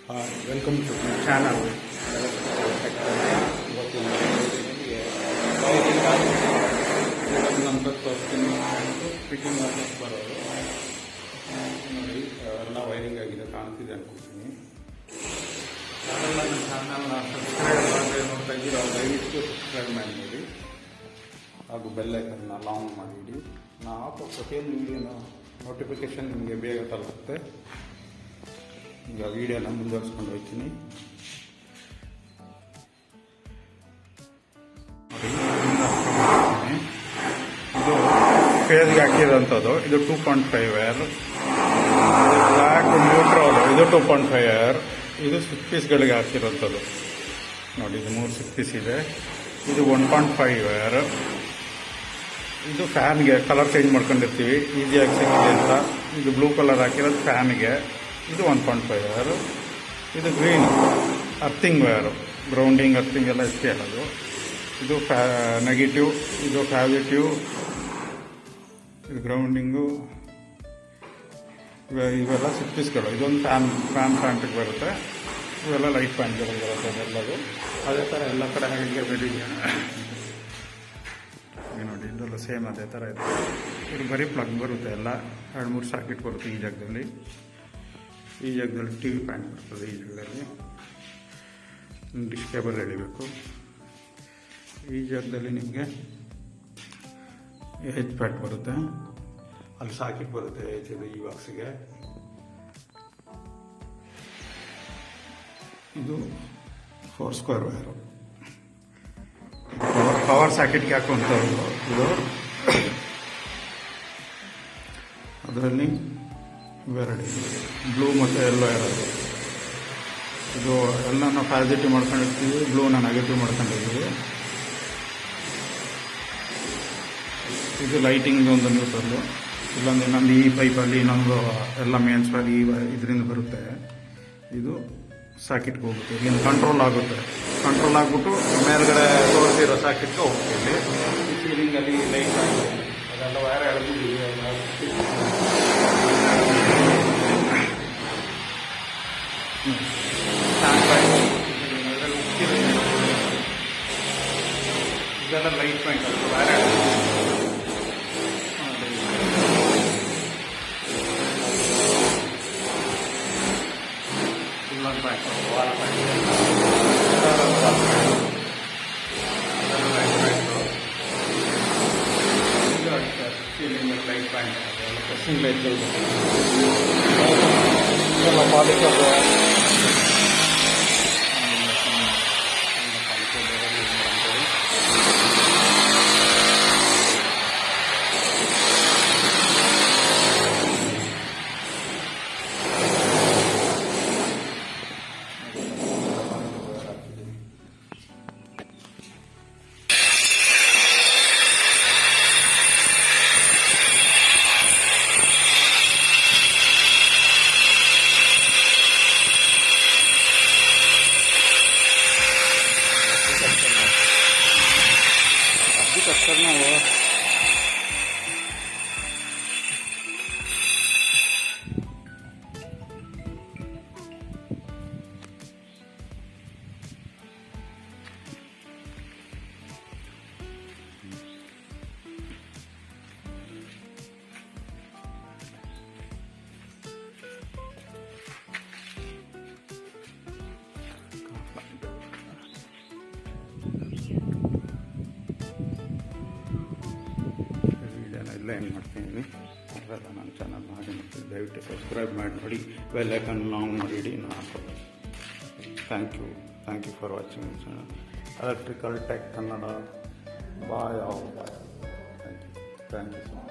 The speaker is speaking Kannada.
Welcome to my channel. ಇವತ್ತಿನ ನಿಮಗೆ ಅಂತ ತೋರಿಸ್ತೀನಿ. ಫಿಟ್ಟಿಂಗ್ ವಾಪಸ್ ಬರೋದು ನೋಡಿ, ಎಲ್ಲ ವೈರಿಂಗ್ ಆಗಿದೆ ಕಾಣ್ತಿದೆ ಅನ್ಕೊಳ್ತೀನಿ. ಯಾರೆಲ್ಲ ನನ್ನ ಚಾನಲ್ನ ಸಬ್ಸ್ಕ್ರೈಬ್ ಮಾಡಿ ನೋಡ್ತಾ ಇದ್ದೀರೋ ದಯವಿಟ್ಟು ಸಬ್ಸ್ಕ್ರೈಬ್ ಮಾಡಿ ಹಾಗೂ ಬೆಲ್ ಐಕನ್ನ ಲಾಂಗ್ ಮಾಡಿಡಿ. ನಾವು ಹಾಕೋ ಪ್ರತಿಯೊಂದು ವೀಡಿಯೋನ ನೋಟಿಫಿಕೇಷನ್ ನಿಮಗೆ ಬೇಗ ತಲುಪುತ್ತೆ. ಈಗ ವೀಡಿಯೋನ ಮುಂದುವರಿಸ್ಕೊಂಡು ಹೋಗ್ತೀನಿ. ಇದು ಫೇಸ್ಗೆ ಹಾಕಿರೋಂಥದ್ದು. ಇದು 2.5 ವೈರ್, ಬ್ಲ್ಯಾಕ್ ನ್ಯೂಟ್ರಲ್. ಇದು 2.5 ವೈರ್. ಇದು 6 ಪೀಸ್ಗಳಿಗೆ ಹಾಕಿರೋಂಥದ್ದು ನೋಡಿ. ಇದು 3 6 ಪೀಸ್ ಇದೆ. ಇದು 1.5 ವೈರ್. ಇದು ಫ್ಯಾನ್ಗೆ ಕಲರ್ ಚೇಂಜ್ ಮಾಡ್ಕೊಂಡಿರ್ತೀವಿ ಈಸಿಯಾಗಿ ಸಿಕ್ಕಿದೆ ಅಂತ. ಇದು ಬ್ಲೂ ಕಲರ್ ಹಾಕಿರೋದು ಫ್ಯಾನ್ಗೆ. ಇದು 1.5 ವೈರು. ಇದು green earthing wire, grounding earthing ಎಲ್ಲ ಇಷ್ಟೇ ಹೇಳೋದು. ಇದು ನೆಗೆಟಿವ್, ಇದು ಪಾಸಿಟಿವ್, ಇದು ಗ್ರೌಂಡಿಂಗು. ಇವೆಲ್ಲ 6 ಪೀಸ್ಗಳು. ಇದೊಂದು ಪ್ಯಾಂಟಿಗೆ ಬರುತ್ತೆ. ಇವೆಲ್ಲ ಲೈಟ್ ಪ್ಯಾಂಟ್ಗಳು ಬರುತ್ತೆ ಅದೆಲ್ಲದು. ಅದೇ ಥರ ಎಲ್ಲ ಕಡೆ ಹಾಗೆ ಬೆಳಿಗ್ಗೆ ನೋಡಿ. ಇದೆಲ್ಲ ಸೇಮ್ ಅದೇ ಥರ ಇದೆ. ಇದು ಬರೀ ಪ್ಲಗ್ ಬರುತ್ತೆ. ಎಲ್ಲ 2-3 ಸಾಕೆಟ್ ಬರುತ್ತೆ ಈ ಜಾಗದಲ್ಲಿ. ಈ ಜಾಗದಲ್ಲಿ TV ಪ್ಯಾಂಟ್ ಬರ್ತದೆ. ಈ ಜಾಗದಲ್ಲಿ ಡಿಶ್ ಕೇಬಲ್ ಎಳಿಬೇಕು. ಈ ಜಾಗದಲ್ಲಿ ನಿಮಗೆ H ಪ್ಯಾಟ್ ಬರುತ್ತೆ. ಅಲ್ಲಿ ಸಾಕೆಟ್ ಬರುತ್ತೆ H ಇದೆ ಈ ಬಾಕ್ಸಿಗೆ. ಇದು 4 ಸ್ಕ್ವೇರ್ ವೈರು. ಪವರ್ ಸಾಕೆಟ್ಗೆ ಹಾಕುವಂಥದ್ದು ಇದು. ಅದರಲ್ಲಿ ಇವೆರಡು ಬ್ಲೂ ಮತ್ತು ಎಲ್ಲೋ ಇರೋದು. ಇದು ಎಲ್ಲನ ಪಾಸಿಟಿವ್ ಮಾಡ್ಕೊಂಡಿರ್ತೀವಿ, ಬ್ಲೂನ ನೆಗೆಟಿವ್ ಮಾಡ್ಕೊಂಡಿರ್ತೀವಿ. ಇದು ಲೈಟಿಂಗ್ ಒಂದು ನ್ಯೂಟ್ರಲ್ಲು. ಇನ್ನೊಂದು ಈ ಪೈಪಲ್ಲಿ ಇನ್ನೊಂದು ಎಲ್ಲ ಮೇನ್ಸ್ ಈ ಇದರಿಂದ ಬರುತ್ತೆ. ಇದು ಸಾಕೆಟ್ಗೆ ಹೋಗುತ್ತೆ. ಇಲ್ಲಿಂದ ಕಂಟ್ರೋಲ್ ಆಗುತ್ತೆ. ಕಂಟ್ರೋಲ್ ಆಗಿಬಿಟ್ಟು ಮೇಲ್ಗಡೆ ತೋರಿಸಿರೋ ಸಾಕೆಟ್ಗೆ ಹೋಗ್ತೀವಿ. ಸೀಲಿಂಗಲ್ಲಿ ಲೈಟ್ ಆಗುತ್ತೆ. ಅದೆಲ್ಲ ವೈರ್ ಎಳೆದಿದ್ದೀವಿ. ಇದೆಲ್ಲ ಲೈಟ್ ಪಾಯಿಂಟ್ ಆಗುತ್ತೆ. ವೈರ್ ಇಲ್ಲೊಂದು point, wall point, ceiling light point, casing ಲೈಟ್ಗಳು ಎಲ್ಲ ಪಾಲಿಕಲ್. करना हो ಏನು ಮಾಡ್ತೀನಿ. ಅದೆಲ್ಲ ನನ್ನ ಚಾನಲ್ ಮಾಡಿ ದಯವಿಟ್ಟು ಸಬ್ಸ್ಕ್ರೈಬ್ ಮಾಡಿ ನೋಡಿ, ಬೆಲ್ ಐಕನ್ ಆನ್ ಮಾಡಿಡಿ. ನಾನು thank you for watching channel electrical tech Kannada. Bye. Thank you so much.